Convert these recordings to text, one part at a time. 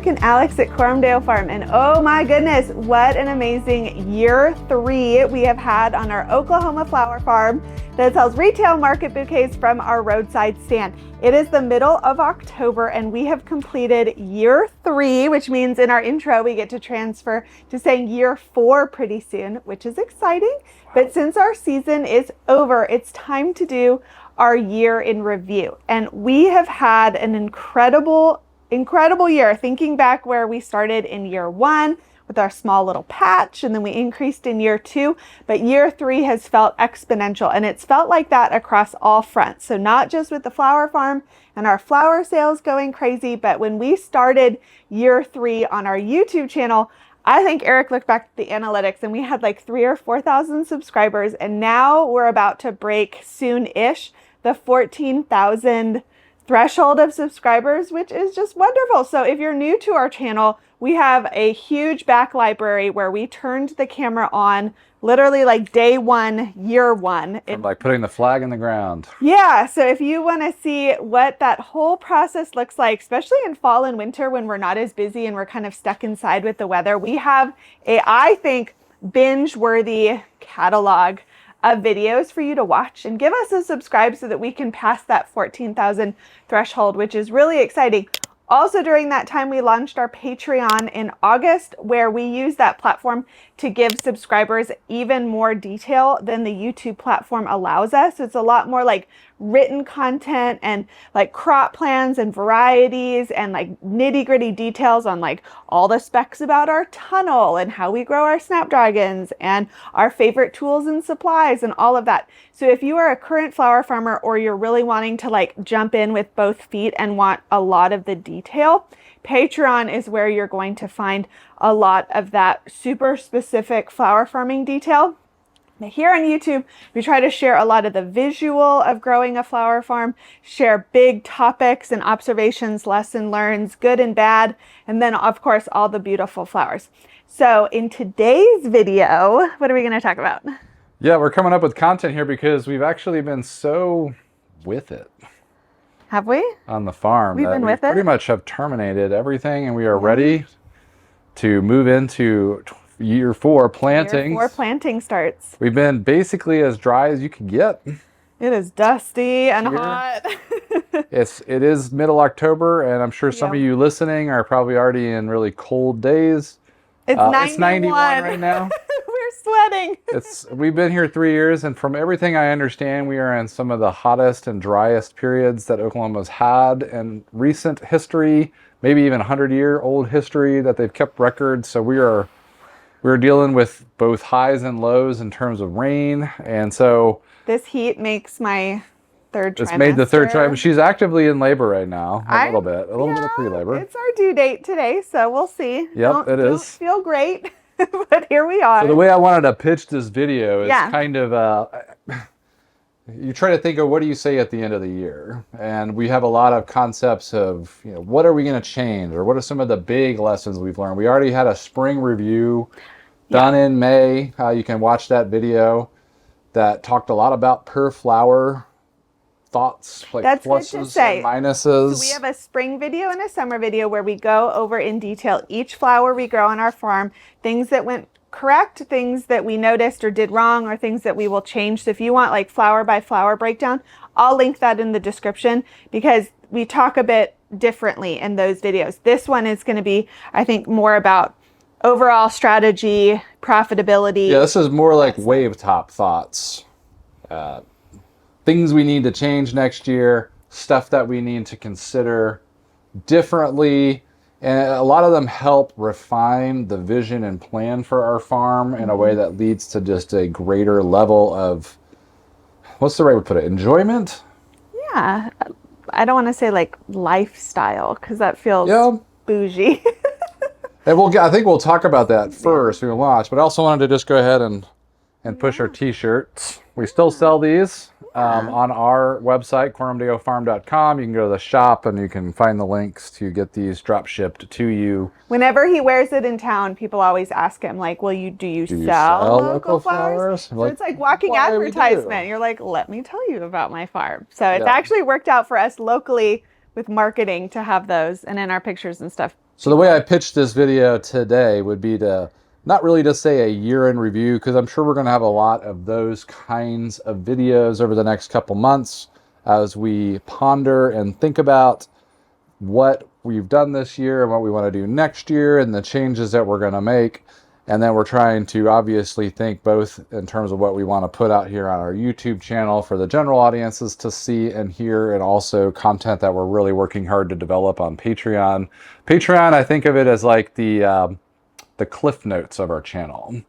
Eric and Alex at Coram Farm, and oh my goodness, what an amazing year 3 we have had on our Oklahoma flower farm that sells retail market bouquets from our roadside stand. It is the middle of October and we have completed year 3, which means in our intro we get to transfer to saying year 4 pretty soon, which is exciting. But since our season is over, it's time to do our year in review. And we have had an incredible year, thinking back where we started in year 1 with our small little patch, and then we increased in year 2, but year 3 has felt exponential, and it's felt like that across all fronts. So not just with the flower farm and our flower sales going crazy, but when we started year 3 on our YouTube channel, I think Eric looked back at the analytics and we had like 3,000 or 4,000 subscribers, and now we're about to break soon-ish the 14,000 threshold of subscribers, which is just wonderful. So if you're new to our channel, we have a huge back library where we turned the camera on literally like day 1, year 1. From like putting the flag in the ground. Yeah. So if you want to see what that whole process looks like, especially in fall and winter when we're not as busy and we're kind of stuck inside with the weather, we have a, I think, binge-worthy catalog of videos for you to watch, and give us a subscribe so that we can pass that 14,000 threshold, which is really exciting. Also, during that time, we launched our Patreon in August, where we use that platform to give subscribers even more detail than the YouTube platform allows us. It's a lot more like written content and like crop plans and varieties and like nitty-gritty details on like all the specs about our tunnel and how we grow our snapdragons and our favorite tools and supplies and all of that. So if you are a current flower farmer or you're really wanting to like jump in with both feet and want a lot of the detail, Patreon is where you're going to find a lot of that super specific flower farming detail. Now, here on YouTube, we try to share a lot of the visual of growing a flower farm, share big topics and observations, lesson learns, good and bad, and then of course, all the beautiful flowers. So in today's video, what are we going to talk about? Yeah, we're coming up with content here because we've actually been so with it. Have we? On the farm. We've been with it? Pretty much have terminated everything and we are ready to move into year 4 planting. Year 4 planting starts. We've been basically as dry as you can get. It is dusty and hot. It is middle October, and I'm sure some of you listening are probably already in really cold days. It's 91 right now. We're sweating. We've been here 3 years, and from everything I understand, we are in some of the hottest and driest periods that Oklahoma's had in recent history, maybe even 100-year-old history that they've kept records. So we're dealing with both highs and lows in terms of rain, and so this heat makes my third trimester. It's made the third trimester. She's actively in labor right now, a little bit of pre-labor. It's our due date today, so we'll see. Yep, it is. Don't feel great, but here we are. So the way I wanted to pitch this video is kind of, you try to think of what do you say at the end of the year, and we have a lot of concepts of, what are we going to change, or what are some of the big lessons we've learned. We already had a spring review done in May. You can watch that video that talked a lot about per flower thoughts, like That's pluses good to say. and minuses. So we have a spring video and a summer video where we go over in detail each flower we grow on our farm, things that went correct, things that we noticed or did wrong, or things that we will change. So if you want like flower by flower breakdown, I'll link that in the description because we talk a bit differently in those videos. This one is going to be, I think, more about overall strategy, profitability. Yeah, this is more like wave top thoughts. Things we need to change next year, stuff that we need to consider differently. And a lot of them help refine the vision and plan for our farm in a way that leads to just a greater level of, what's the right way to put it, enjoyment? Yeah. I don't want to say like lifestyle because that feels bougie. And I think we'll talk about that first when we launch, but I also wanted to just go ahead and push our t-shirts. We still sell these on our website, coramdeofarm.com. You can go to the shop and you can find the links to get these drop shipped to you. Whenever he wears it in town, people always ask him, like, do you sell local flowers? So it's like walking advertisement. You're like, let me tell you about my farm. So it's actually worked out for us locally with marketing to have those and in our pictures and stuff. So the way I pitched this video today would be to not really to say a year in review, because I'm sure we're going to have a lot of those kinds of videos over the next couple months as we ponder and think about what we've done this year and what we want to do next year and the changes that we're going to make. And then we're trying to obviously think both in terms of what we want to put out here on our YouTube channel for the general audiences to see and hear, and also content that we're really working hard to develop on Patreon. Patreon, I think of it as like the cliff notes of our channel,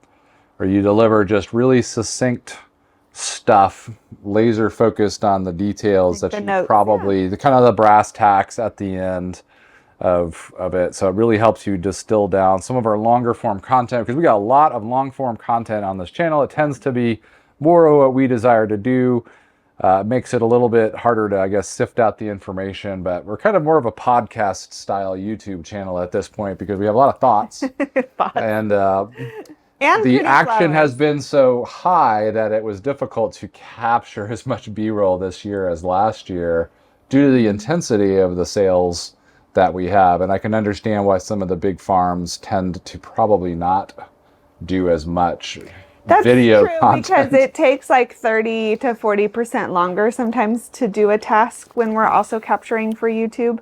where you deliver just really succinct stuff, laser focused on the details that you notes, probably, the kind of the brass tacks at the end of it. So it really helps you distill down some of our longer form content, because we got a lot of long form content on this channel. It tends to be more of what we desire to do. Makes it a little bit harder to, I guess, sift out the information, but we're kind of more of a podcast style YouTube channel at this point, because we have a lot of thoughts. And the action has been so high that it was difficult to capture as much B-roll this year as last year due to the intensity of the sales that we have. And I can understand why some of the big farms tend to probably not do as much video content. Because it takes like 30 to 40% longer sometimes to do a task when we're also capturing for YouTube.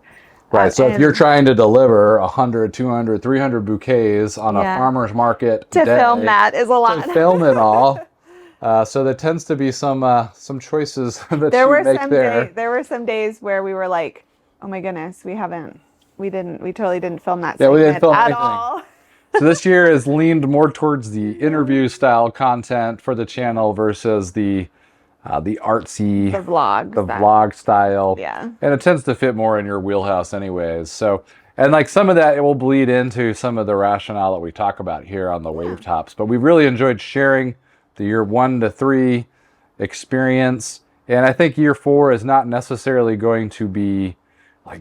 Right. So if you're trying to deliver 100, 200, 300 bouquets on a farmer's market to film that is a lot. To film it all. So there tends to be some choices that you make there. There were some days where we were like, oh my goodness, we totally didn't film that we didn't film at anything. all. So this year has leaned more towards the interview style content for the channel versus the artsy, the vlog style. Yeah. And it tends to fit more in your wheelhouse anyways. So, and like some of that, it will bleed into some of the rationale that we talk about here on the Wave Tops. But we've really enjoyed sharing the year 1 to 3 experience. And I think year 4 is not necessarily going to be like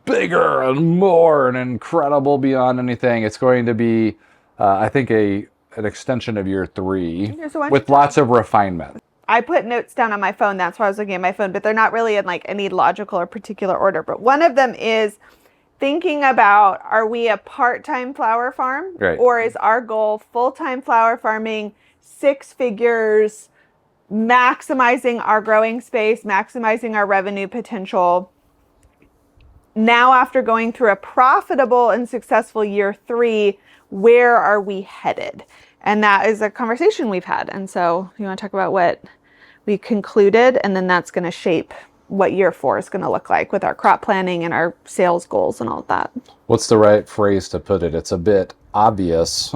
bigger and more and incredible beyond anything. It's going to be, I think, an extension of year 3 with lots of refinement. I put notes down on my phone. That's why I was looking at my phone, but they're not really in like any logical or particular order. But one of them is thinking about, are we a part-time flower farm? Right. Or is our goal full-time flower farming, 6 figures, maximizing our growing space, maximizing our revenue potential? Now, after going through a profitable and successful year 3, where are we headed? And that is a conversation we've had. And so you want to talk about what we concluded, and then that's going to shape what year 4 is going to look like with our crop planning and our sales goals and all of that. What's the right phrase to put it? It's a bit obvious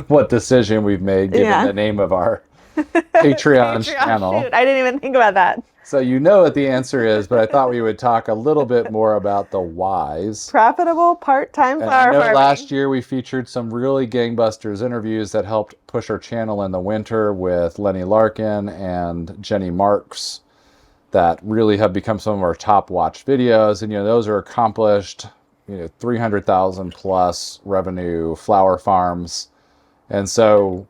what decision we've made given the name of our Patreon channel. Shoot, I didn't even think about that. So you know what the answer is, but I thought we would talk a little bit more about the whys. Profitable part-time flower farming. Last year we featured some really gangbusters interviews that helped push our channel in the winter with Lenny Larkin and Jenny Marks that really have become some of our top watched videos. And, those are accomplished, 300,000 plus revenue flower farms. And so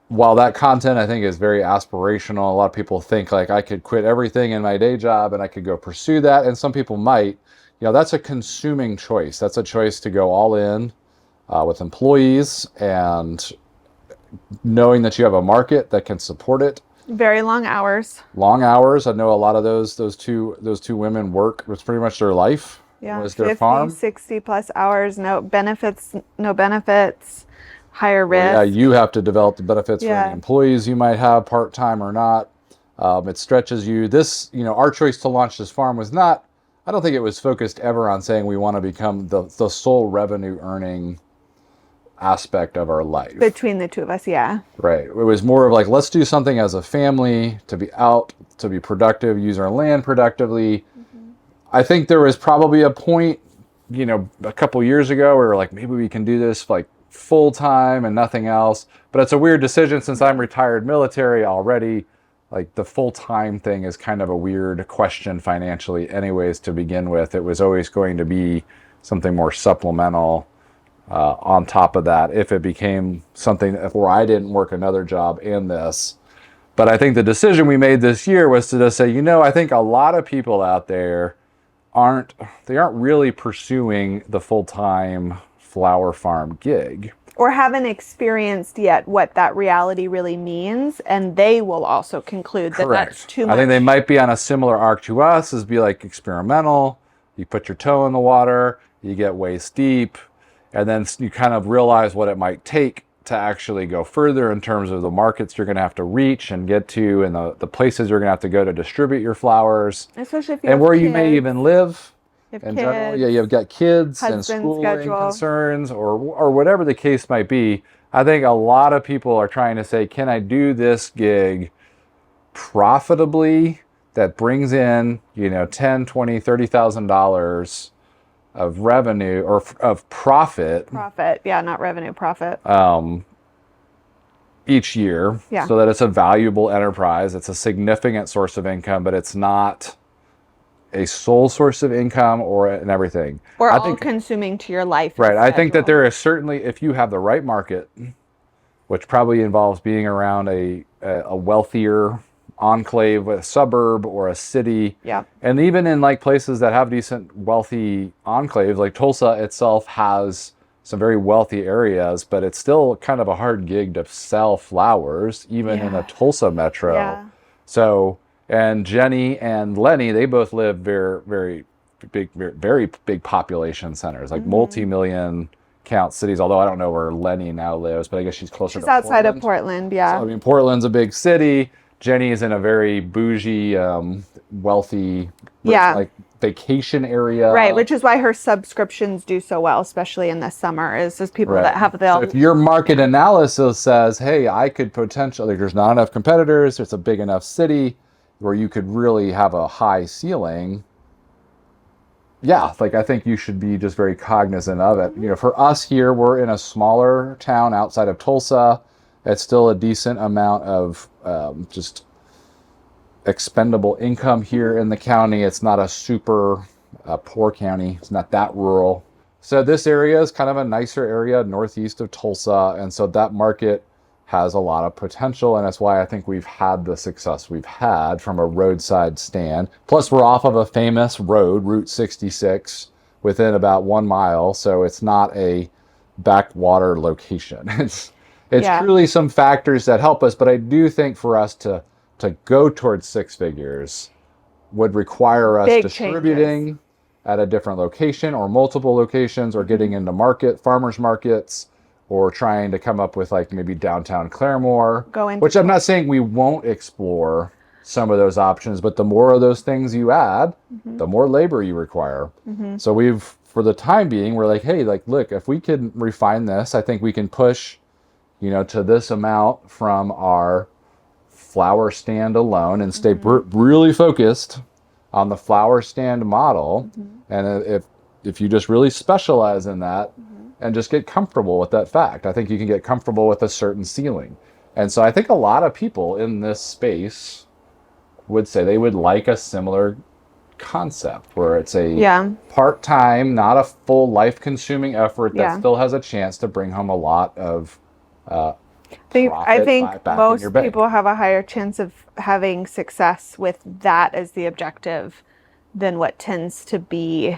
while that content I think is very aspirational, a lot of people think like I could quit everything in my day job and I could go pursue that. And some people might, that's a consuming choice. That's a choice to go all in with employees and knowing that you have a market that can support it. Very long hours. Long hours. I know a lot of those two women work. It's pretty much their life. Yeah, was their 50, farm. 60 plus hours, no benefits, higher risk. Well, yeah, you have to develop the benefits for any employees you might have, part-time or not. It stretches you. This, our choice to launch this farm was not, I don't think it was focused ever on saying we want to become the sole revenue earning aspect of our life. Between the two of us, yeah. Right. It was more of like, let's do something as a family, to be out, to be productive, use our land productively. Mm-hmm. I think there was probably a point, a couple years ago where we were like, maybe we can do this like full-time and nothing else. But it's a weird decision since I'm retired military already. Like the full-time thing is kind of a weird question financially anyways to begin with. It was always going to be something more supplemental on top of that if it became something where I didn't work another job in this. But I think the decision we made this year was to just say, I think a lot of people out there aren't really pursuing the full-time flower farm gig. Or haven't experienced yet what that reality really means, and they will also conclude that that's too much. I think they might be on a similar arc to us, is be like experimental. You put your toe in the water, you get waist deep, and then you kind of realize what it might take to actually go further in terms of the markets you're going to have to reach and get to, and the places you're going to have to go to distribute your flowers. Especially if you and have where kids. You may even live. In kids, general, yeah, you've got kids and schooling concerns or whatever the case might be. I think a lot of people are trying to say, can I do this gig profitably that brings in, $10, $20, $30,000 of revenue or of profit. Profit, yeah, not revenue, profit. Each year, so that it's a valuable enterprise. It's a significant source of income, but it's not a sole source of income and everything. Or all consuming to your life. Right. I think that there is certainly, if you have the right market, which probably involves being around a wealthier enclave, a suburb or a city. Yeah. And even in like places that have decent wealthy enclaves, like Tulsa itself has some very wealthy areas, but it's still kind of a hard gig to sell flowers, even in a Tulsa metro. Yeah. So, and Jenny and Lenny, they both live very big population centers, like multi-million count cities. Although I don't know where Lenny now lives, but I guess she's closer to Portland. She's outside of Portland, yeah. So, Portland's a big city. Jenny is in a very bougie, wealthy, like vacation area. Right, which is why her subscriptions do so well, especially in the summer, is just people that have so if your market analysis says, hey, I could potentially, there's not enough competitors, it's a big enough city where you could really have a high ceiling, I think you should be just very cognizant of it. For us here, we're in a smaller town outside of Tulsa. It's still a decent amount of just expendable income here in the county. It's not a super poor county. It's not that rural. So this area is kind of a nicer area northeast of Tulsa. And so that market has a lot of potential. And that's why I think we've had the success we've had from a roadside stand. Plus, we're off of a famous road, Route 66, within about 1 mile. So it's not a backwater location. It's truly some factors that help us. But I do think for us to go towards six figures would require us distributing at a different location or multiple locations, or getting into farmers markets, or trying to come up with like maybe downtown Claremore, which I'm not saying we won't explore some of those options, but the more of those things you add, the more labor you require. So for the time being, we're like, hey, look, if we can refine this, I think we can push, to this amount from our flower stand alone and stay really focused on the flower stand model. And if you just really specialize in that and just get comfortable with that fact, I think you can get comfortable with a certain ceiling. And so I think a lot of people in this space would say they would like a similar concept where it's a part-time, not a full life-consuming effort that still has a chance to bring home a lot of I think most people have a higher chance of having success with that as the objective than what tends to be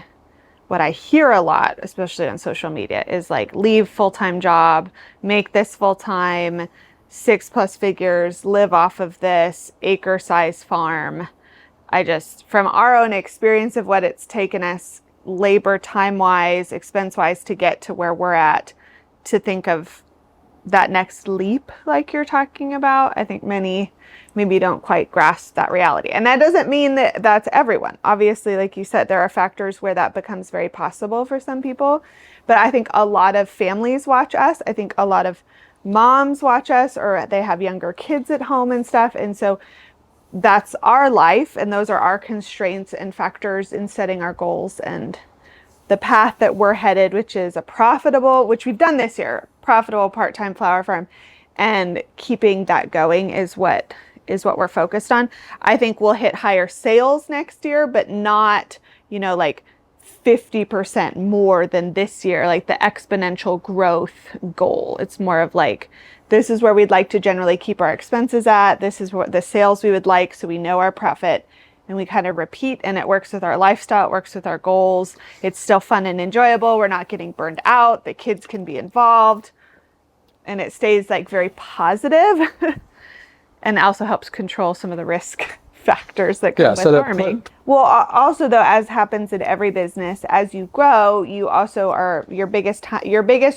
what I hear a lot, especially on social media, is like, leave full-time job, make this full-time, 6+ figures, live off of this acre-size farm. From our own experience of what it's taken us labor, time-wise, expense-wise, to get to where we're at, to think of that next leap like you're talking about, I think many maybe don't quite grasp that reality. And that doesn't mean that that's everyone. Obviously, like you said, there are factors where that becomes very possible for some people. But I think a lot of families watch us. I think a lot of moms watch us, or they have younger kids at home and stuff. And so that's our life, and those are our constraints and factors in setting our goals and the path that we're headed, which is which we've done this year, profitable part-time flower farm, and keeping that going is what we're focused on. I think we'll hit higher sales next year, but not, like 50% more than this year, like the exponential growth goal. It's more of like, this is where we'd like to generally keep our expenses at. This is what the sales we would like, so we know our profit. and we kind of repeat, and it works with our lifestyle, it works with our goals. It's still fun and enjoyable. We're not getting burned out. The kids can be involved, and it stays like very positive and also helps control some of the risk factors that come with farming. Well, also though, as happens in every business, as you grow, you also are your biggest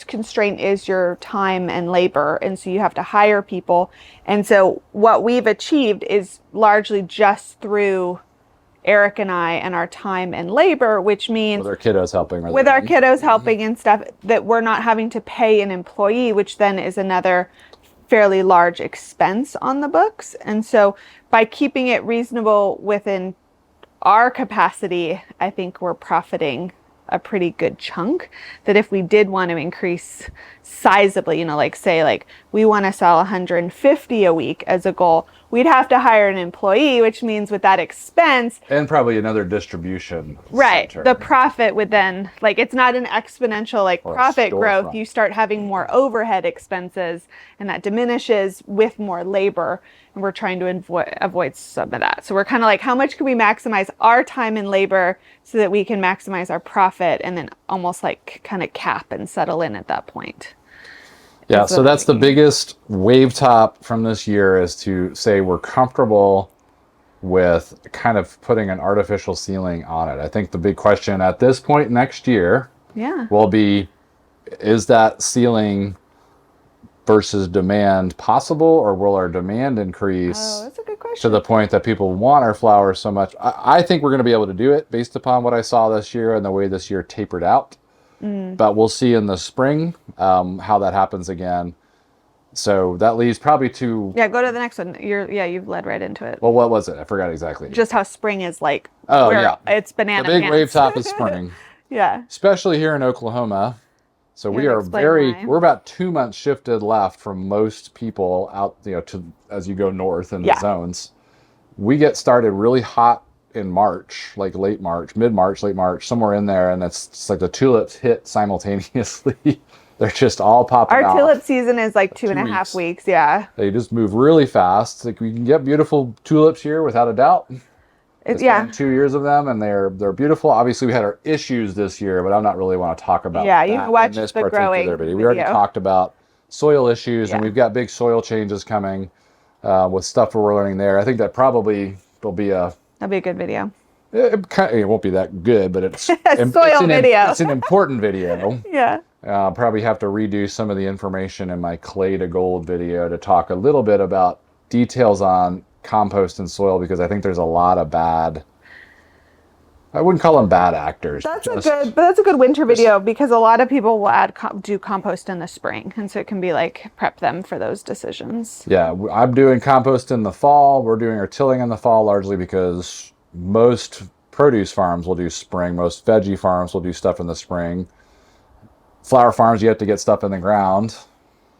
constraint is your time and labor, and so you have to hire people. And so what we've achieved is largely just through Eric and I and our time and labor, which means with our kiddos helping, and stuff, that we're not having to pay an employee, which then is another fairly large expense on the books. And so by keeping it reasonable within our capacity, I think we're profiting a pretty good chunk. That if we did want to increase sizably, like say like we want to sell 150 a week as a goal, we'd have to hire an employee, which means with that expense and probably another distribution center. The profit would then, like, it's not an exponential like profit growth. Front. You start having more overhead expenses, and that diminishes with more labor, and we're trying to avoid some of that. So we're kind of like, how much can we maximize our time and labor so that we can maximize our profit, and then almost like kind of cap and settle in at that point. Yeah, so that's the biggest wave top from this year, is to say we're comfortable with kind of putting an artificial ceiling on it. I think the big question at this point next year will be, is that ceiling versus demand possible, or will our demand increase that's a good question. to the point that people want our flowers so much? I think we're going to be able to do it based upon what I saw this year and the way this year tapered out. But we'll see in the spring how that happens again. So that leads probably to... Yeah, go to the next one. You've led right into it. Well, what was it? I forgot exactly. Just how spring is like. Oh, yeah. It's banana The big pants. wave top is spring. Yeah. Especially here in Oklahoma. So we're about 2 months shifted left from most people out, as you go north in the zones. We get started really hot in March, like late March, mid-March, late March, somewhere in there, and it's like the tulips hit simultaneously. They're just all popping off. Our tulip season is like 2.5 weeks. Yeah. They just move really fast. Like, we can get beautiful tulips here without a doubt. It's been 2 years of them, and they're beautiful. Obviously, we had our issues this year, but I'm not really want to talk about that. You can watch the growing video. We already talked about soil issues, and we've got big soil changes coming with stuff we're learning there. I think that probably will be That'd be a good video. It won't be that good, but it's video. It's an important video. Yeah. I'll probably have to redo some of the information in my clay to gold video to talk a little bit about details on compost and soil, because I think there's a lot of I wouldn't call them bad actors. That's a good winter video, because a lot of people will do compost in the spring, and so it can be like prep them for those decisions. Yeah, I'm doing compost in the fall. We're doing our tilling in the fall, largely because most produce farms will do spring. Most veggie farms will do stuff in the spring. Flower farms, you have to get stuff in the ground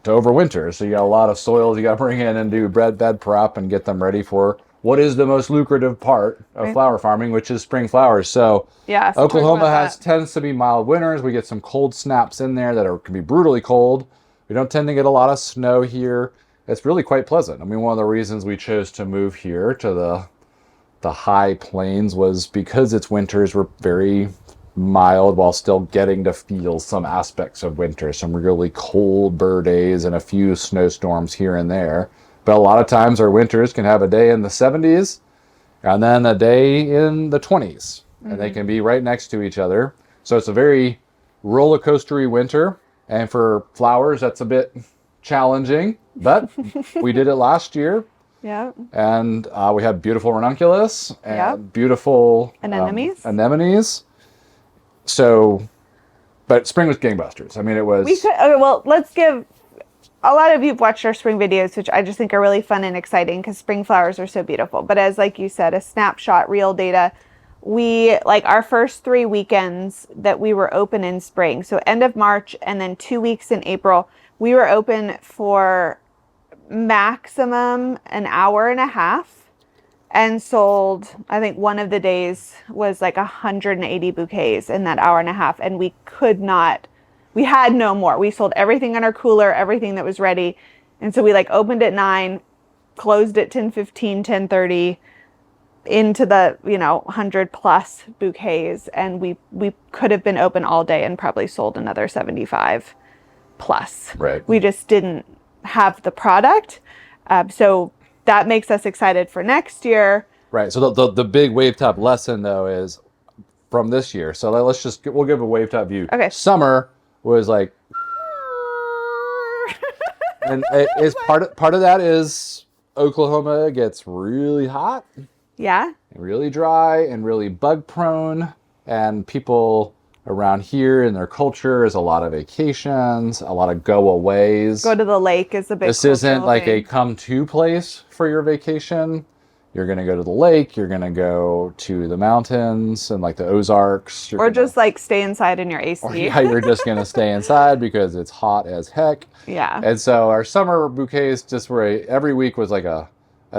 to overwinter. So you got a lot of soils you got to bring in and do bed prep and get them ready for what is the most lucrative part of flower farming, which is spring flowers. So Oklahoma tends to be mild winters. We get some cold snaps in there that can be brutally cold. We don't tend to get a lot of snow here. It's really quite pleasant. I mean, one of the reasons we chose to move here to the high plains was because its winters were very mild while still getting to feel some aspects of winter, some really cold burr days and a few snowstorms here and there. But a lot of times our winters can have a day in the 70s and then a day in the 20s. And they can be right next to each other. So it's a very roller coastery winter. And for flowers, that's a bit challenging. But we did it last year. Yeah. And we had beautiful ranunculus and beautiful anemones. So, but spring was gangbusters. I mean, it was... let's give... A lot of you have watched our spring videos, which I just think are really fun and exciting because spring flowers are so beautiful. But as like you said, a snapshot, real data, we, like our first 3 weekends that we were open in spring, so end of March and then 2 weeks in April, we were open for maximum an hour and a half and sold, I think one of the days was like 180 bouquets in that hour and a half, and we had no more. We sold everything in our cooler, everything that was ready. And so we like opened at 9, closed at 10:15, 10:30, into the 100 plus bouquets, and we could have been open all day and probably sold another 75 plus. Right. We just didn't have the product, so that makes us excited for next year. Right. So the big wave top lesson though is from this year. So we'll give a wave top view. Okay. Summer was like, and it's part of that is Oklahoma gets really hot. Yeah. And really dry and really bug prone, and people around here in their culture is a lot of vacations, a lot of go-aways. Go to the lake is a big. This isn't like a come-to place for your vacation. You're going to go to the lake, you're going to go to the mountains and like the Ozarks. Or just like stay inside in your AC. Or, yeah, you're just going to stay inside because it's hot as heck. Yeah. And so our summer bouquets just were every week was like a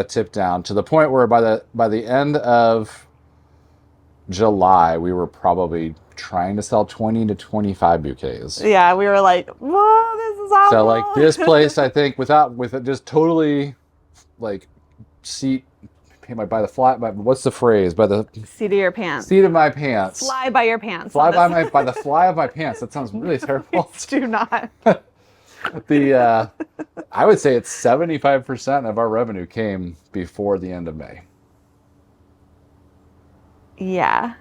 tip down, to the point where by the end of July, we were probably trying to sell 20 to 25 bouquets. Yeah, we were like, whoa, this is awful. So like this place, I think with it just totally like by the fly, what's the phrase? By the seat of your pants. Seat of my pants. Fly by your pants. By the fly of my pants. That sounds really terrible. Please do not. I would say it's 75% of our revenue came before the end of May. Yeah.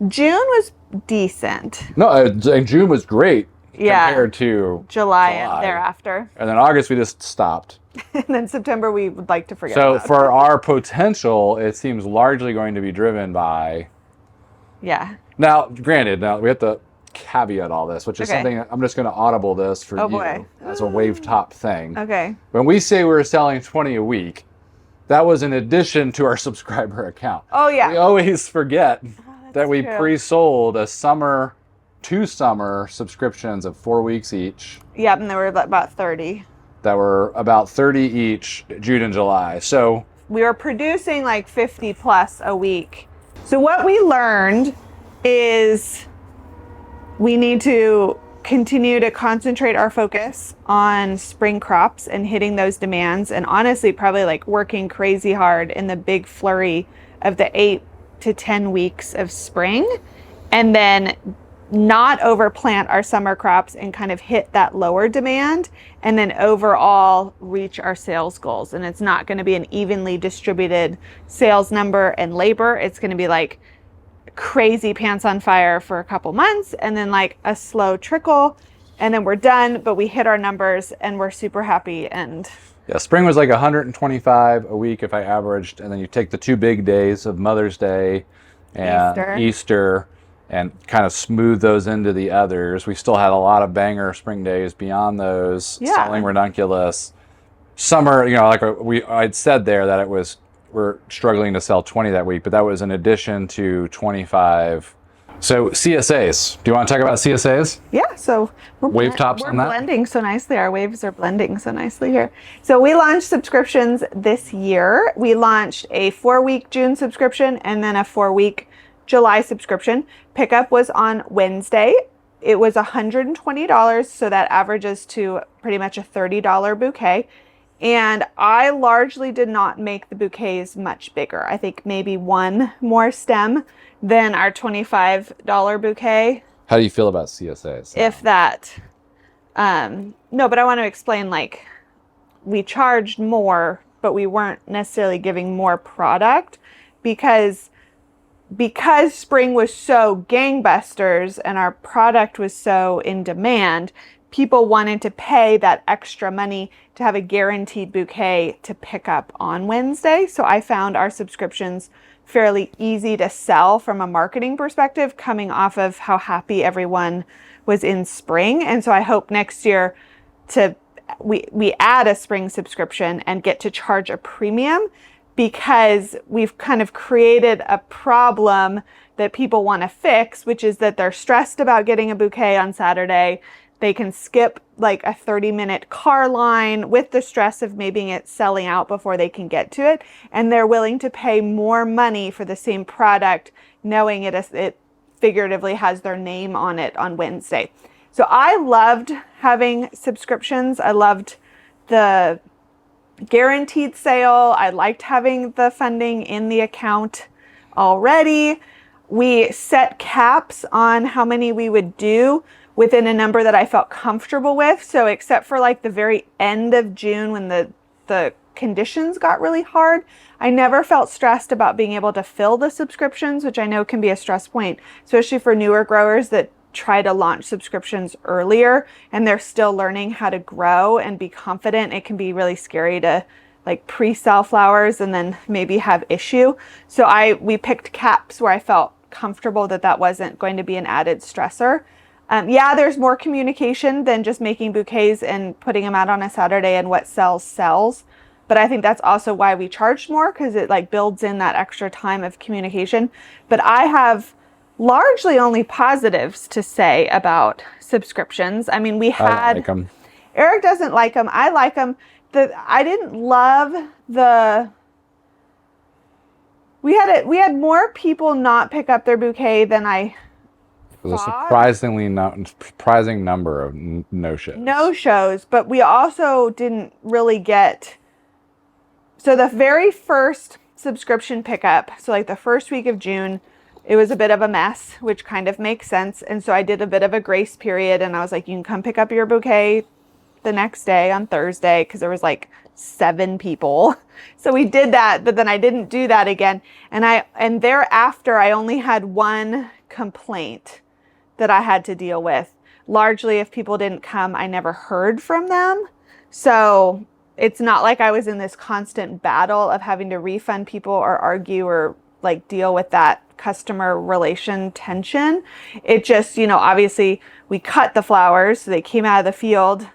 June was decent. No, June was great compared to July and thereafter. And then August we just stopped. And then September we would like to forget about. So for our potential, it seems largely going to be driven by... Yeah. Now, granted, we have to caveat all this, which is something I'm just going to audible this for you as a wave top thing. Okay. When we say we're selling 20 a week, that was in addition to our subscriber account. Oh, yeah. We always forget that we pre-sold two summer subscriptions of 4 weeks each. Yep, and there were about 30. That were about 30 each, June and July. So we were producing like 50 plus a week. So what we learned is we need to continue to concentrate our focus on spring crops and hitting those demands, and honestly probably like working crazy hard in the big flurry of the 8 to 10 weeks of spring, and then not overplant our summer crops and kind of hit that lower demand, and then overall reach our sales goals. And it's not going to be an evenly distributed sales number and labor. It's going to be like crazy pants on fire for a couple months, and then like a slow trickle, and then we're done, but we hit our numbers and we're super happy. And yeah, spring was like 125 a week if I averaged, and then you take the 2 big days of Mother's Day and Easter and kind of smooth those into the others. We still had a lot of banger spring days beyond those, selling redunculous. Summer, like I'd said there that we're struggling to sell 20 that week, but that was in addition to 25. So CSAs, do you want to talk about CSAs? Yeah, so wave tops on that? We're blending so nicely. Our waves are blending so nicely here. So we launched subscriptions this year. We launched a 4-week June subscription and then a 4-week July subscription. Pickup was on Wednesday. It was $120, so that averages to pretty much a $30 bouquet. And I largely did not make the bouquets much bigger. I think maybe one more stem than our $25 bouquet. How do you feel about CSAs? If that. No, but I want to explain, like, we charged more, but we weren't necessarily giving more product because spring was so gangbusters and our product was so in demand, people wanted to pay that extra money to have a guaranteed bouquet to pick up on Wednesday. So I found our subscriptions fairly easy to sell from a marketing perspective, coming off of how happy everyone was in spring. And so I hope next year we add a spring subscription and get to charge a premium, because we've kind of created a problem that people want to fix, which is that they're stressed about getting a bouquet on Saturday. They can skip like a 30-minute car line with the stress of maybe it selling out before they can get to it. And they're willing to pay more money for the same product, knowing it figuratively has their name on it on Wednesday. So I loved having subscriptions. I loved the guaranteed sale. I liked having the funding in the account already. We set caps on how many we would do within a number that I felt comfortable with. So except for like the very end of June when the conditions got really hard, I never felt stressed about being able to fill the subscriptions, which I know can be a stress point, especially for newer growers that try to launch subscriptions earlier and they're still learning how to grow and be confident. It can be really scary to like pre-sell flowers and then maybe have issue. So we picked caps where I felt comfortable that that wasn't going to be an added stressor. Yeah, there's more communication than just making bouquets and putting them out on a Saturday, and what sells. But I think that's also why we charged more, because it like builds in that extra time of communication. But I have largely only positives to say about subscriptions. I mean, we had, I like them. Eric doesn't like them. I like them. I didn't love we had more people not pick up their bouquet than I It was a surprising number of no-shows. No-shows, but we also didn't really get... So the very first subscription pickup, so like the first week of June, it was a bit of a mess, which kind of makes sense. And so I did a bit of a grace period, and I was like, you can come pick up your bouquet the next day on Thursday, because there was like 7 people. So we did that, but then I didn't do that again. And thereafter, I only had one complaint that I had to deal with. Largely, if people didn't come, I never heard from them. So it's not like I was in this constant battle of having to refund people or argue or like deal with that customer relation tension. It just, obviously we cut the flowers, so they came out of the field.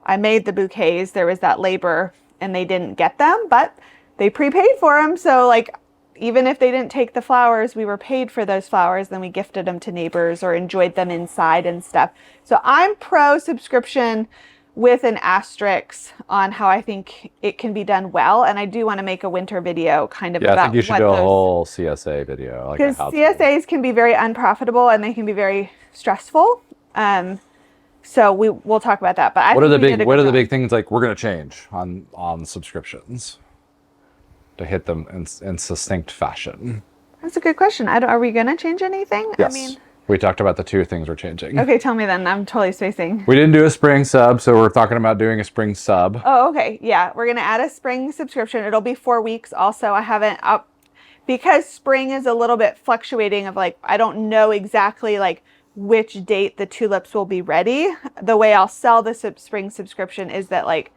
I made the bouquets. There was that labor and they didn't get them, but they prepaid for them. So like, even if they didn't take the flowers, we were paid for those flowers. Then we gifted them to neighbors or enjoyed them inside and stuff. So I'm pro subscription with an asterisk on how I think it can be done well. And I do want to make a winter video kind of about I think you should do a whole CSA video. Because CSAs can be very unprofitable and they can be very stressful. So we'll talk about that. But what are the big things like we're going to change on subscriptions to hit them in succinct fashion? That's a good question. Are we going to change anything? Yes. I mean, we talked about the 2 things we're changing. Okay, tell me then. I'm totally spacing. We didn't do a spring sub, so we're talking about doing a spring sub. Oh, okay. Yeah, we're going to add a spring subscription. It'll be 4 weeks also. I haven't because spring is a little bit fluctuating of like, I don't know exactly like which date the tulips will be ready. The way I'll sell the spring subscription is that like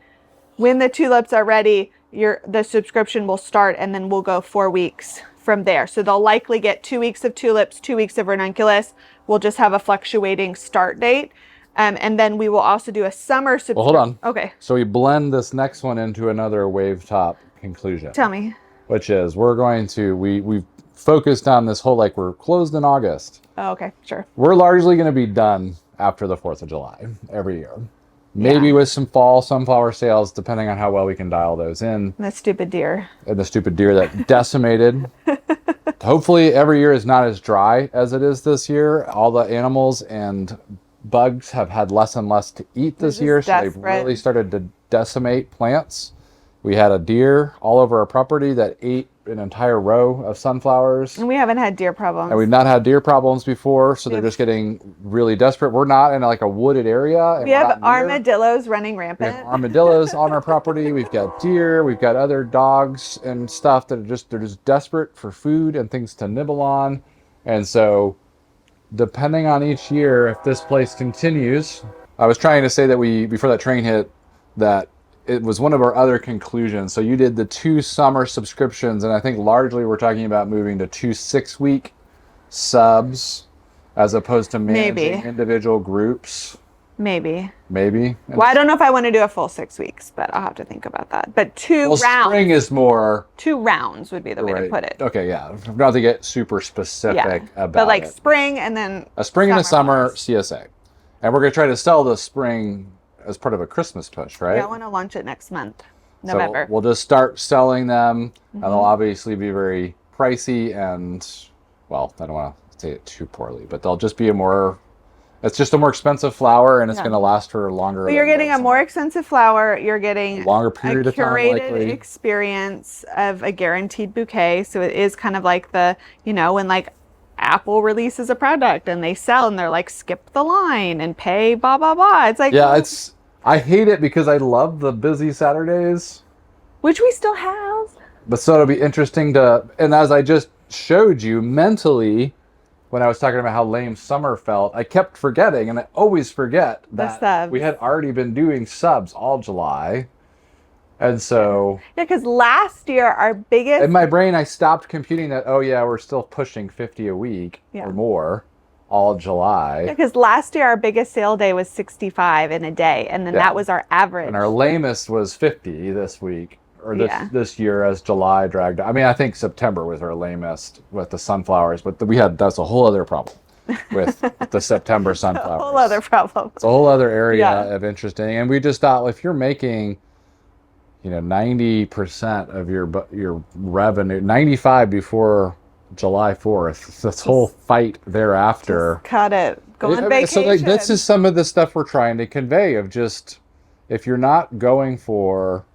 when the tulips are ready, the subscription will start and then we'll go 4 weeks from there. So they'll likely get 2 weeks of tulips, 2 weeks of ranunculus. We'll just have a fluctuating start date. And then we will also do a summer subscription. Well, hold on. Okay. So we blend this next one into another wave top conclusion. Tell me. Which is we've focused on this whole, like, we're closed in August. Oh, okay, sure. We're largely going to be done after the 4th of July every year. Maybe with some fall sunflower sales, depending on how well we can dial those in. And the stupid deer. And the stupid deer that decimated. Hopefully every year is not as dry as it is this year. All the animals and bugs have had less and less to eat this year. So they've really started to decimate plants. We had a deer all over our property that ate an entire row of sunflowers. And we haven't had deer problems. And we've not had deer problems before, so they're just getting really desperate. We're not in like a wooded area. And we have armadillos running rampant. We have armadillos on our property. We've got deer. We've got other dogs and stuff that they're just desperate for food and things to nibble on. And so, depending on each year, if this place continues, I was trying to say that before that train hit, that it was one of our other conclusions. So you did the 2 summer subscriptions, and I think largely we're talking about moving to 2 6-week subs as opposed to managing individual groups. Maybe. Well, I don't know if I want to do a full 6 weeks, but I'll have to think about that. But 2 rounds. Spring is more. 2 rounds would be the way to put it. Okay, yeah. Not to get super specific about but like it. Spring and then a spring and a summer CSA. And we're going to try to sell the spring as part of a Christmas push, right? Yeah, I want to launch it next month, November. So we'll just start selling them, and they'll obviously be very pricey and, well, I don't want to say it too poorly, but they'll just be a more It's just a more expensive flower, and it's going to last for longer. But you're getting a more expensive flower. You're getting a longer period of time, curated experience of a guaranteed bouquet. So it is kind of like the, when like Apple releases a product and they sell and they're like, skip the line and pay blah, blah, blah. It's like, yeah, I hate it because I love the busy Saturdays. Which we still have. But so it'll be interesting and as I just showed you mentally, when I was talking about how lame summer felt, I kept forgetting, and I always forget that we had already been doing subs all July. And so... Yeah, because last year, our biggest... In my brain, I stopped computing that, oh yeah, we're still pushing 50 a week or more all July. Yeah, because last year, our biggest sale day was 65 in a day, and then that was our average. And our lamest was 50 this week. Or this year as July dragged. I mean, I think September was our lamest with the sunflowers, but that's a whole other problem with the September sunflowers. A whole other problem. It's a whole other area of interesting. And we just thought, if you're making, 90% of your revenue, 95 before July 4th, this whole fight thereafter. Just cut it. Go on vacation. So this is some of the stuff we're trying to convey of just, if you're not going for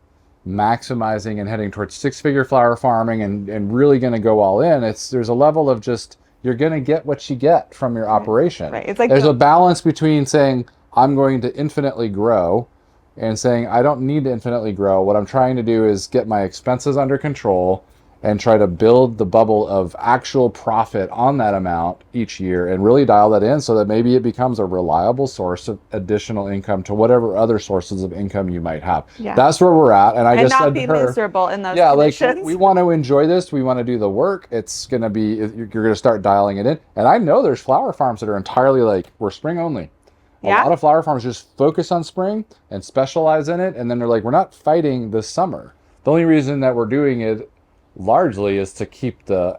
maximizing and heading towards six-figure flower farming and really going to go all in, there's a level of just, you're going to get what you get from your operation. Right. It's like there's a balance between saying I'm going to infinitely grow and saying I don't need to infinitely grow. What I'm trying to do is get my expenses under control and try to build the bubble of actual profit on that amount each year and really dial that in so that maybe it becomes a reliable source of additional income to whatever other sources of income you might have. Yeah. That's where we're at. And I just said to her, not be miserable in those conditions. Like we want to enjoy this. We want to do the work. It's going to be, you're going to start dialing it in. And I know there's flower farms that are entirely like, we're spring only. A lot of flower farms just focus on spring and specialize in it. And then they're like, we're not fighting this summer. The only reason that we're doing it largely is to keep the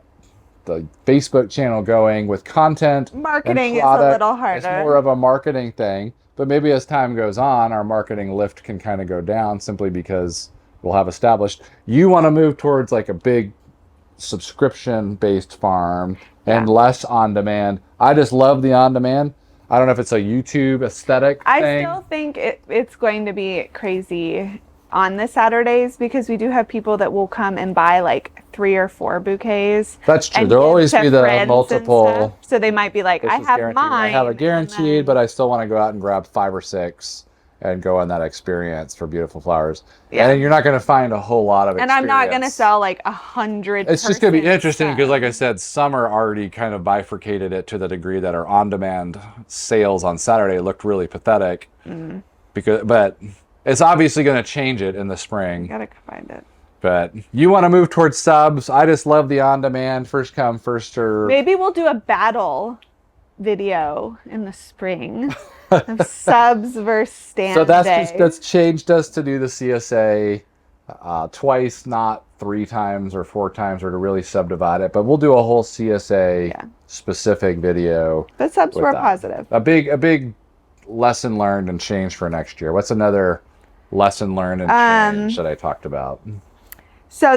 Facebook channel going with content. Marketing is a little harder. It's more of a marketing thing. But maybe as time goes on, our marketing lift can kind of go down simply because we'll have established. You want to move towards like a big subscription-based farm and less on-demand. I just love the on-demand. I don't know if it's a YouTube aesthetic thing. I still think it's going to be crazy on the Saturdays because we do have people that will come and buy like 3 or 4 bouquets. That's true. There'll always be the multiple. So they might be like, I have mine. I have a guaranteed, but I still want to go out and grab 5 or 6 and go on that experience for beautiful flowers. Yeah. And you're not going to find a whole lot of experience. And I'm not going to sell like 100. It's just going to be interesting because, like I said, summer already kind of bifurcated it to the degree that our on-demand sales on Saturday looked really pathetic. But it's obviously going to change it in the spring. Gotta find it. But you want to move towards subs. I just love the on-demand, first come, first serve. Maybe we'll do a battle video in the spring of subs versus stand So that's changed us to do the CSA twice, not 3 times or 4 times, or to really subdivide it. But we'll do a whole CSA specific video. But subs were positive. A big lesson learned and change for next year. What's another lesson learned and change that I talked about? So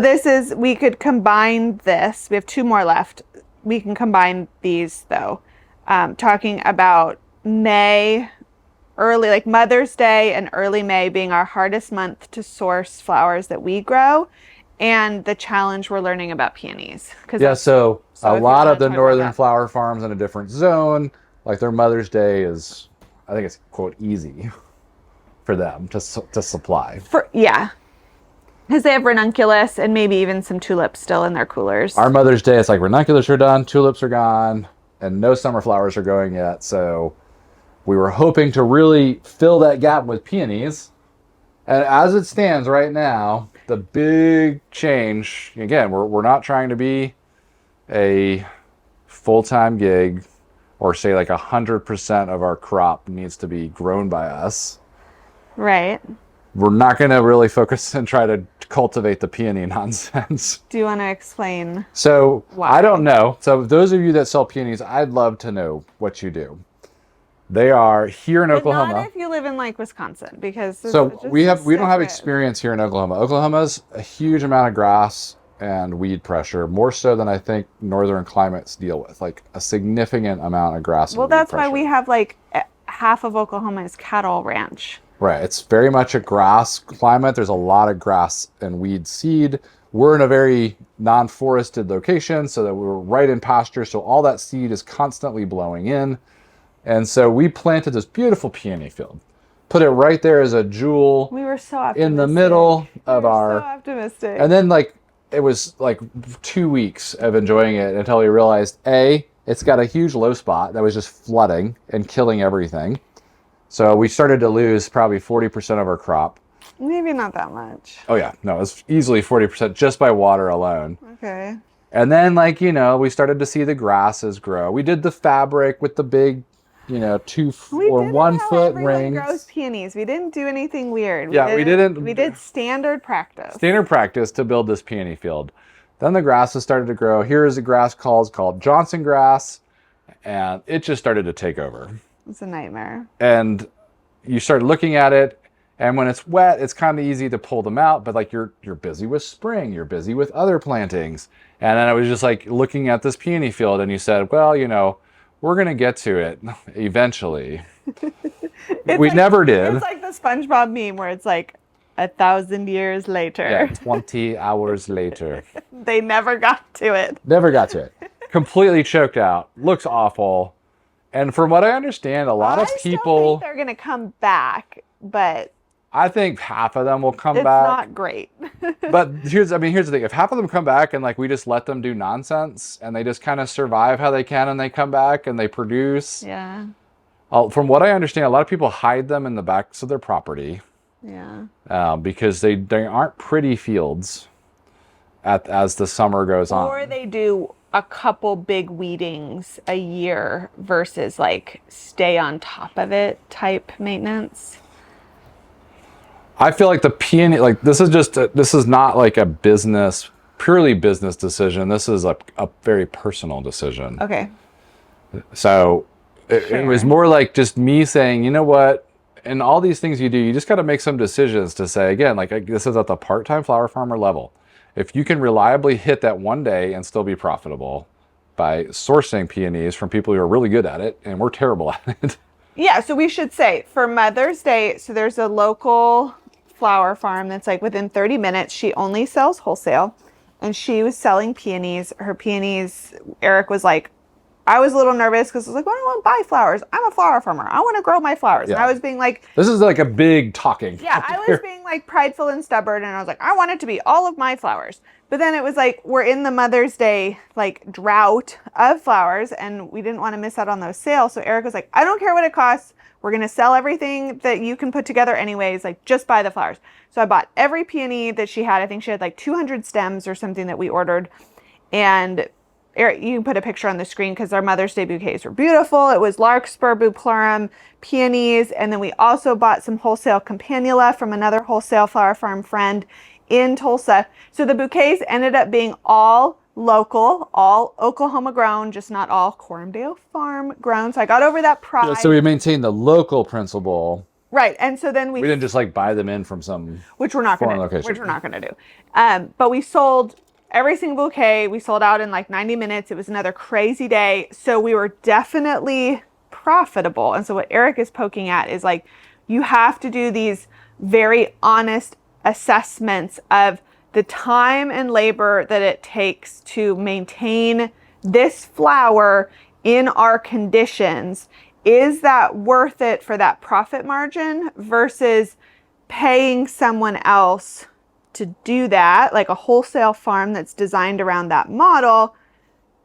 we could combine this. We have 2 more left. We can combine these though. Talking about May, early, like Mother's Day and early May being our hardest month to source flowers that we grow, and the challenge we're learning about peonies. So a lot of the northern flower farms in a different zone, like their Mother's Day is, I think it's quote easy for them to supply. Because they have ranunculus and maybe even some tulips still in their coolers. Our Mother's Day, it's like ranunculus are done, tulips are gone, and no summer flowers are going yet. So we were hoping to really fill that gap with peonies. And as it stands right now, the big change, again, we're not trying to be a full-time gig or say like 100% of our crop needs to be grown by us. Right. We're not going to really focus and try to cultivate the peony nonsense. Do you want to explain? So why? I don't know. So those of you that sell peonies, I'd love to know what you do. They are here in Oklahoma. Not if you live in like Wisconsin, because we don't have experience here in Oklahoma. Oklahoma's a huge amount of grass and weed pressure, more so than I think northern climates deal with, like a significant amount of grass and Well, weed that's pressure. why we have like half of Oklahoma is cattle ranch. Right. It's very much a grass climate. There's a lot of grass and weed seed. We're in a very non-forested location, so that we're right in pasture. So all that seed is constantly blowing in. And so we planted this beautiful peony field, put it right there as a jewel. We were so optimistic. In the middle of our. So optimistic. And then like it was like 2 weeks of enjoying it until we realized it's got a huge low spot that was just flooding and killing everything. So we started to lose probably 40% of our crop. Maybe not that much. Oh yeah, no, it's easily 40% just by water alone. Okay. And then like, we started to see the grasses grow. We did the fabric with the big, 2 or 1 foot rings. Grows peonies. We didn't do anything weird. We didn't. We did standard practice. Standard practice to build this peony field. Then the grasses started to grow. Here is a grass called Johnson grass, and it just started to take over. It's a nightmare. And you start looking at it, and when it's wet, it's kind of easy to pull them out, but like you're busy with spring, you're busy with other plantings. And then I was just like looking at this peony field, and you said, well, we're going to get to it eventually. We never did. It's like the SpongeBob meme where it's like 1,000 years later. Yeah, 20 hours later. They never got to it. Never got to it. Completely choked out. Looks awful. And from what I understand, a lot of people. I still think they're going to come back, but. I think half of them will come back. It's not great. But here's the thing. If half of them come back and like we just let them do nonsense and they just kind of survive how they can and they come back and they produce. Yeah. From what I understand, a lot of people hide them in the backs of their property. Yeah. Because they aren't pretty fields as the summer goes on. Or they do a couple big weedings a year versus like stay on top of it type maintenance. I feel like the peony, like this is not like a purely business decision. This is a very personal decision. Okay. So it was more like just me saying, you know what, and all these things you do, you just got to make some decisions to say, again, like this is at the part-time flower farmer level. If you can reliably hit that one day and still be profitable by sourcing peonies from people who are really good at it, and we're terrible at it. Yeah, so we should say for Mother's Day, so there's a local flower farm that's like within 30 minutes. She only sells wholesale, and she was selling peonies. Her peonies, Eric was like, I was a little nervous because I was like, well, I don't want to buy flowers. I'm a flower farmer. I want to grow my flowers. Yeah. And I was being like... This is like a big talking. Yeah, I was being like prideful and stubborn. And I was like, I want it to be all of my flowers. But then it was like, we're in the Mother's Day like drought of flowers. And we didn't want to miss out on those sales. So Eric was like, I don't care what it costs. We're going to sell everything that you can put together anyways. Like, just buy the flowers. So I bought every peony that she had. I think she had like 200 stems or something that we ordered. And... Eric, you can put a picture on the screen because our Mother's Day bouquets were beautiful. It was larkspur, bupleurum, peonies, and then we also bought some wholesale campanula from another wholesale flower farm friend in Tulsa. So the bouquets ended up being all local, all Oklahoma grown, just not all Coramdale Farm grown. So I got over that pride. Yeah, so we maintained the local principle. Right, and so then we didn't just like buy them in from some which we're not going to do. But we sold every single bouquet. We sold out in like 90 minutes. It was another crazy day. So we were definitely profitable. And so what Eric is poking at is like, you have to do these very honest assessments of the time and labor that it takes to maintain this flower in our conditions. Is that worth it for that profit margin versus paying someone else to do that, like a wholesale farm that's designed around that model,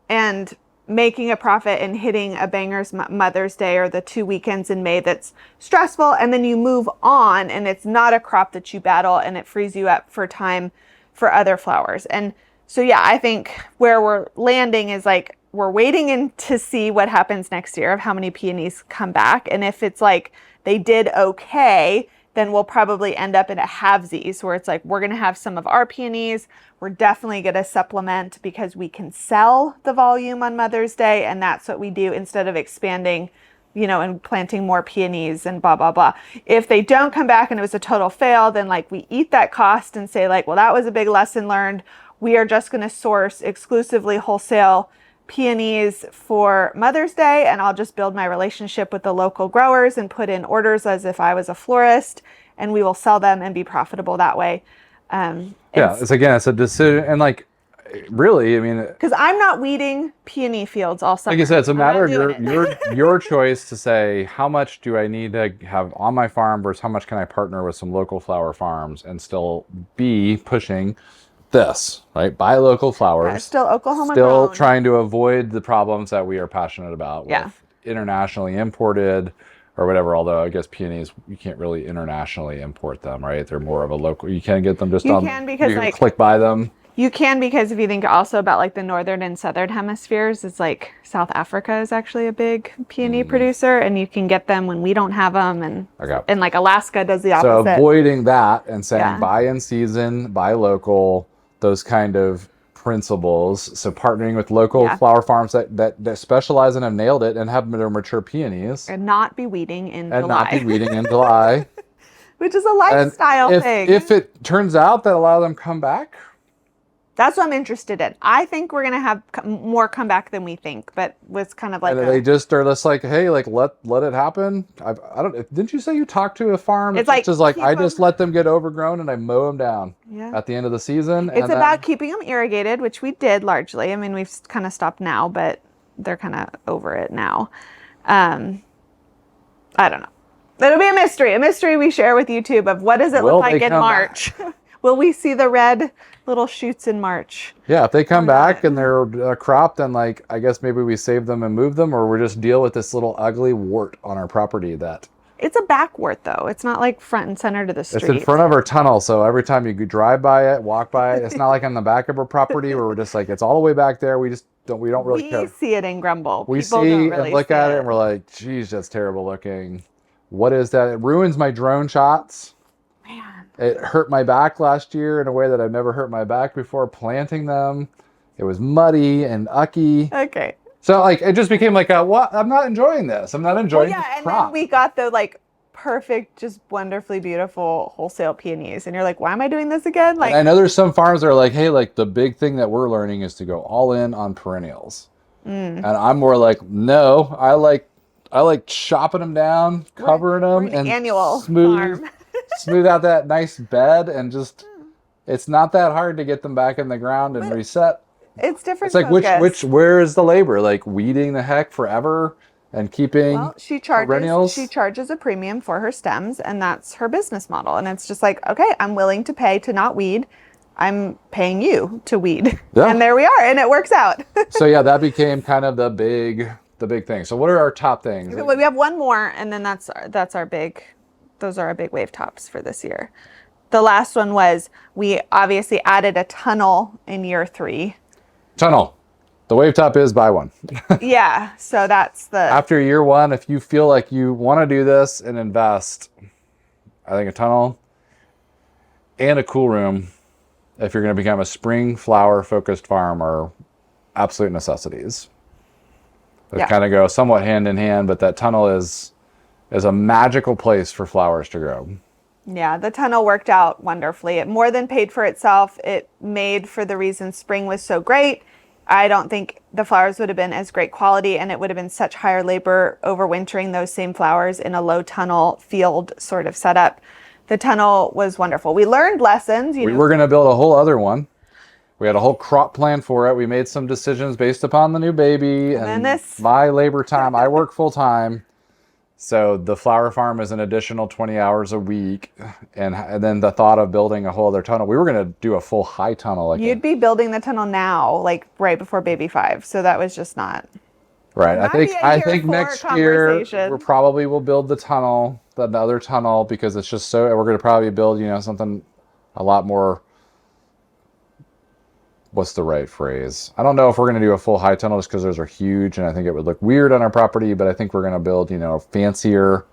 and making a profit and hitting a banger's Mother's Day or the 2 weekends in May that's stressful, and then you move on and it's not a crop that you battle and it frees you up for time for other flowers. And so yeah, I think where we're landing is like we're waiting in to see what happens next year of how many peonies come back, and if it's like they did okay, then we'll probably end up in a halvesies where it's like we're going to have some of our peonies. We're definitely going to supplement because we can sell the volume on Mother's Day, and that's what we do instead of expanding, and planting more peonies and blah, blah, blah. If they don't come back and it was a total fail, then like we eat that cost and say like, well, that was a big lesson learned. we are just going to source exclusively wholesale peonies for Mother's Day, and I'll just build my relationship with the local growers and put in orders as if I was a florist, and we will sell them and be profitable that way. It's a decision, and like, really, I mean, because I'm not weeding peony fields all summer. Like I said, it's a matter of your choice to say, how much do I need to have on my farm versus how much can I partner with some local flower farms and still be pushing this, right? Buy local flowers. Yeah, still Oklahoma Still grown. trying to avoid the problems that we are passionate about with internationally imported or whatever. Although I guess peonies, you can't really internationally import them, right? They're more of a local. You can get them just on. Can because you can click buy them. You can, because if you think also about like the northern and southern hemispheres, it's like South Africa is actually a big peony producer, and you can get them when we don't have them, and like Alaska does the opposite. So avoiding that and saying buy in season, buy local, those kind of principles. So partnering with local flower farms that specialize and have nailed it and have their mature peonies. And not be weeding in July. And not be weeding in July. Which is a lifestyle thing. If it turns out that a lot of them come back. That's what I'm interested in. I think we're going to have more comeback than we think, but was kind of like they just are just like, hey, like let it happen. I don't. Didn't you say you talked to a farm? It's like, just like I just let them get overgrown and I mow them down at the end of the season. It's about keeping them irrigated, which we did largely. I mean, we've kind of stopped now, but they're kind of over it now. I don't know. It'll be a mystery we share with YouTube of what does it look like in March. Will we see the red little shoots in March? Yeah, if they come back and they're cropped, then like I guess maybe we save them and move them, or we just deal with this little ugly wart on our property that. It's a back wart though. It's not like front and center to the street. It's in front of our tunnel, so every time you drive by it, walk by it, it's not like on the back of our property where we're just like it's all the way back there. We don't really care. We see it and grumble. We see and look at it and we're like, geez, that's terrible looking. What is that? It ruins my drone shots. Man. It hurt my back last year in a way that I've never hurt my back before planting them. It was muddy and ucky. Okay. So like it just became like what? I'm not enjoying this. I'm not enjoying this and crop. then we got the like perfect, just wonderfully beautiful wholesale peonies. And you're like, why am I doing this again? Like, and I know there's some farms that are like, hey, like the big thing that we're learning is to go all in on perennials. And I'm more like, no, I like chopping them down, covering them, and annual smooth out that nice bed, and just it's not that hard to get them back in the ground and reset. It's different. It's like where is the labor? Like weeding the heck forever and keeping perennials? She charges a premium for her stems, and that's her business model. And it's just like, okay, I'm willing to pay to not weed. I'm paying you to weed. Yeah. And there we are, and it works out. So yeah, that became kind of the big thing. So what are our top things? We have one more, and then that's our big. Those are our big wave tops for this year. The last one was we obviously added a tunnel in year 3. Tunnel. The wave top is buy one. Yeah, so that's the. After year 1, if you feel like you want to do this and invest, I think a tunnel and a cool room, if you're going to become a spring flower focused farm, are absolute necessities. They kind of go somewhat hand in hand, but that tunnel is a magical place for flowers to grow. Yeah, the tunnel worked out wonderfully. It more than paid for itself. It made for the reason spring was so great. I don't think the flowers would have been as great quality, and it would have been such higher labor overwintering those same flowers in a low tunnel field sort of setup. The tunnel was wonderful. We learned lessons. We were going to build a whole other one. We had a whole crop plan for it. We made some decisions based upon the new baby and my labor time. I work full time. So the flower farm is an additional 20 hours a week. And then the thought of building a whole other tunnel. We were going to do a full high tunnel. You'd be building the tunnel now, like right before baby 5. So that was just not. Right. I think next year we'll build the tunnel, the other tunnel, because it's just so, we're going to probably build, something a lot more. What's the right phrase? I don't know if we're going to do a full high tunnel just because those are huge and I think it would look weird on our property, but I think we're going to build, fancier,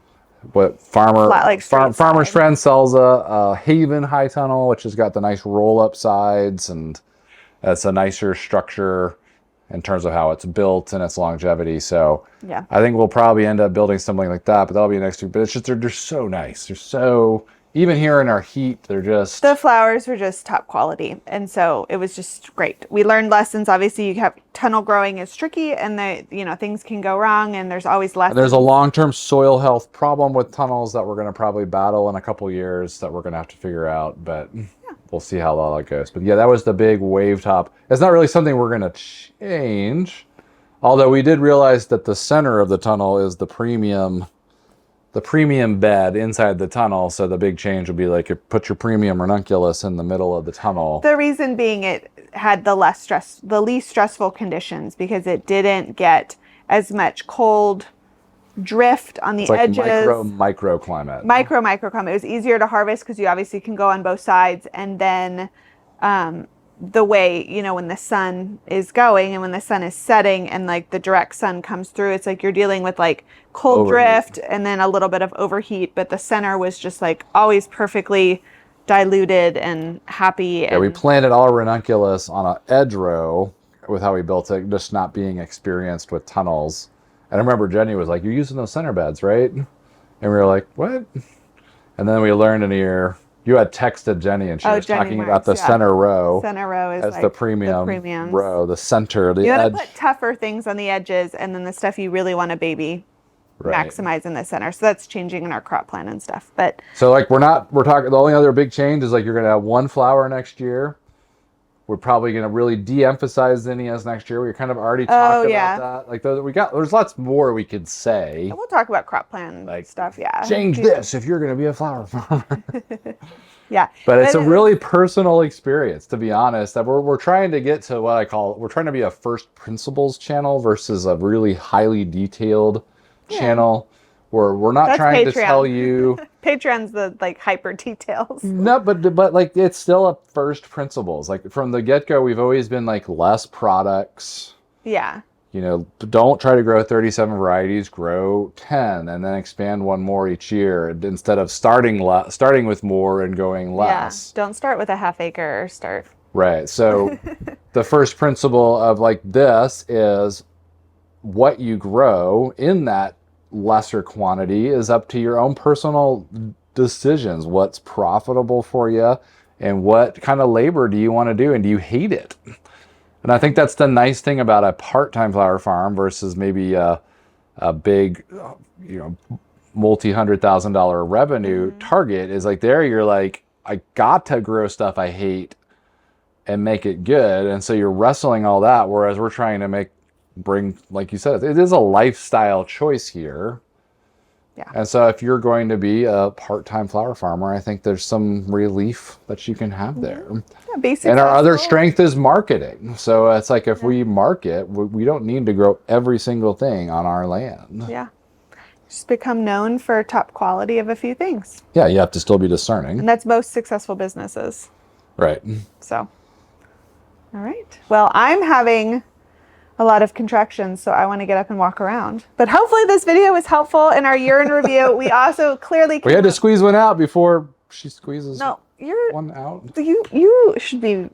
what Farmer's Friend sells a Haven high tunnel, which has got the nice roll up sides, and it's a nicer structure in terms of how it's built and its longevity. So I think we'll probably end up building something like that, but that'll be next week. But it's just, they're so nice. They're so even here in our heat, they're just... The flowers were just top quality. And so it was just great. We learned lessons. Obviously, you have tunnel growing is tricky and things can go wrong and there's always lessons. There's a long-term soil health problem with tunnels that we're going to probably battle in a couple years that we're going to have to figure out, but we'll see how all that goes. But yeah, that was the big wave top. It's not really something we're going to change, although we did realize that the center of the tunnel is the premium bed inside the tunnel, so the big change would be like you put your premium ranunculus in the middle of the tunnel. The reason being it had the least stressful conditions because it didn't get as much cold drift on the edges. Microclimate. Microclimate. It was easier to harvest because you obviously can go on both sides, and then the way, when the sun is going and when the sun is setting and like the direct sun comes through, it's like you're dealing with like cold drift and then a little bit of overheat, but the center was just like always perfectly diluted and happy. Yeah, we planted all ranunculus on an edge row with how we built it, just not being experienced with tunnels. And I remember Jenny was like, "You're using those center beds, right?" And we were like, "What?" And then we learned in here. You had texted Jenny, and she was talking about the center row. Center row is as like the premium row, the center, the edge. You want to put tougher things on the edges, and then the stuff you really want to baby maximize in the center. So that's changing in our crop plan and stuff. But so like we're talking. The only other big change is like you're going to have one flower next year. We're probably going to really de-emphasize zinnias next year. We kind of already talked about that. Like there's lots more we could say. We'll talk about crop plan stuff. Yeah. Change this if you're going to be a flower farmer. Yeah. But it's a really personal experience, to be honest. That we're trying to get to we're trying to be a first principles channel versus a really highly detailed channel. We're not trying to tell you. Patreon's the like hyper details. No, but like it's still a first principles. Like from the get-go, we've always been like less products. Yeah. Don't try to grow 37 varieties, grow 10 and then expand one more each year instead of starting with more and going less. Yeah. Don't start with a half acre or start. Right. So the first principle of like this is what you grow in that lesser quantity is up to your own personal decisions. What's profitable for you and what kind of labor do you want to do and do you hate it? And I think that's the nice thing about a part-time flower farm versus maybe a big, multi-$100,000 revenue target is like there you're like, I got to grow stuff I hate and make it good. And so you're wrestling all that, whereas we're trying to bring, like you said, it is a lifestyle choice here. Yeah. And so if you're going to be a part-time flower farmer, I think there's some relief that you can have there. Yeah, basically. And our other strength is marketing. So it's like if we market, we don't need to grow every single thing on our land. Yeah. Just become known for top quality of a few things. Yeah, you have to still be discerning. And that's most successful businesses. Right. So, all right. Well, I'm having a lot of contractions, so I want to get up and walk around. But hopefully this video was helpful in our year in review. We also clearly we had to squeeze one out before she squeezes one out. You should be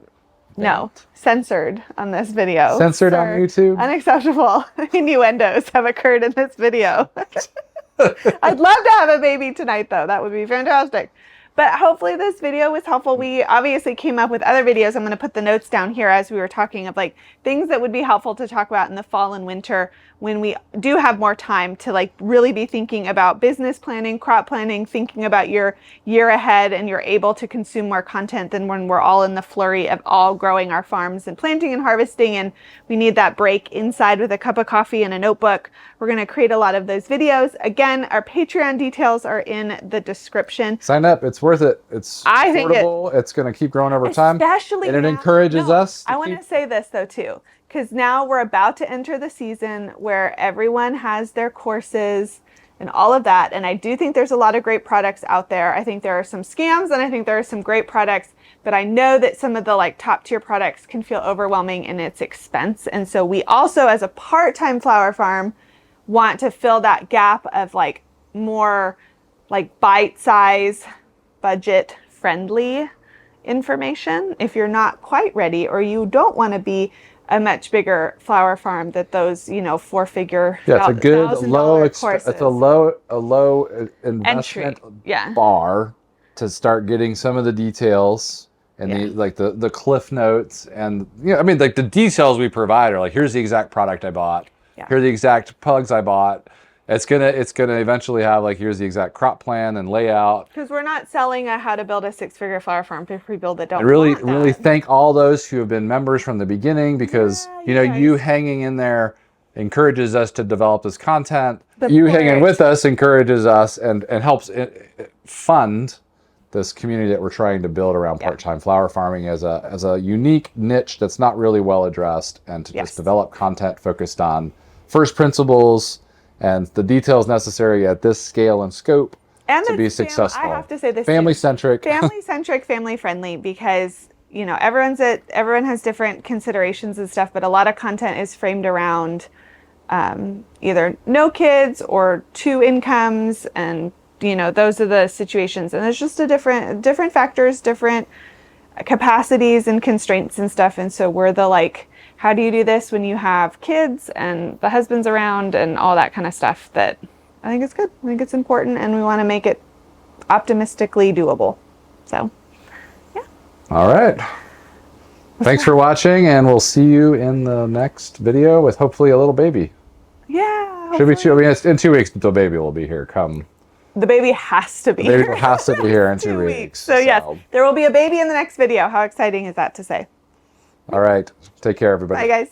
censored on this video. Censored on YouTube? Unacceptable innuendos have occurred in this video. I'd love to have a baby tonight though. That would be fantastic. But hopefully this video was helpful. We obviously came up with other videos. I'm going to put the notes down here as we were talking of like things that would be helpful to talk about in the fall and winter when we do have more time to like really be thinking about business planning, crop planning, thinking about your year ahead, and you're able to consume more content than when we're all in the flurry of all growing our farms and planting and harvesting, and we need that break inside with a cup of coffee and a notebook. We're going to create a lot of those videos. Again, our Patreon details are in the description. Sign up. It's worth it. It's affordable. It's going to keep growing over time. Especially and it encourages us. I want to say this though too, because now we're about to enter the season where everyone has their courses and all of that. And I do think there's a lot of great products out there. I think there are some scams and I think there are some great products, but I know that some of the like top tier products can feel overwhelming in its expense. And so we also, as a part-time flower farm, want to fill that gap of like more like bite-size, budget friendly information. If you're not quite ready or you don't want to be a much bigger flower farm, that those, four-figure, it's a good $1,000 courses. It's a low investment bar to start getting some of the details and the cliff notes, and I mean, like the details we provide are like, here's the exact product I bought, here are the exact pugs I bought. It's gonna eventually have like, here's the exact crop plan and layout. Because we're not selling a how to build a 6-figure flower farm to people that don't. And really thank all those who have been members from the beginning, because you hanging in there encourages us to develop this content. You hanging with us encourages us and helps fund this community that we're trying to build around part-time flower farming as a unique niche that's not really well addressed, and to just develop content focused on first principles and the details necessary at this scale and scope to be successful. I have to say this: family-centric, family-friendly, because everyone has different considerations and stuff, but a lot of content is framed around either no kids or 2 incomes, and those are the situations, and there's just different factors, different capacities and constraints and stuff, and so we're the like, how do you do this when you have kids and the husband's around and all that kind of stuff. That I think it's good. I think it's important, and we want to make it optimistically doable. So, yeah. All right. Thanks for watching, and we'll see you in the next video with hopefully a little baby. Yeah. Should be 2. I mean, it's in 2 weeks the baby will be here. The baby has to be here. The baby has to be here in 2 weeks. So yes, there will be a baby in the next video. How exciting is that to say? All right. Take care, everybody. Bye, guys.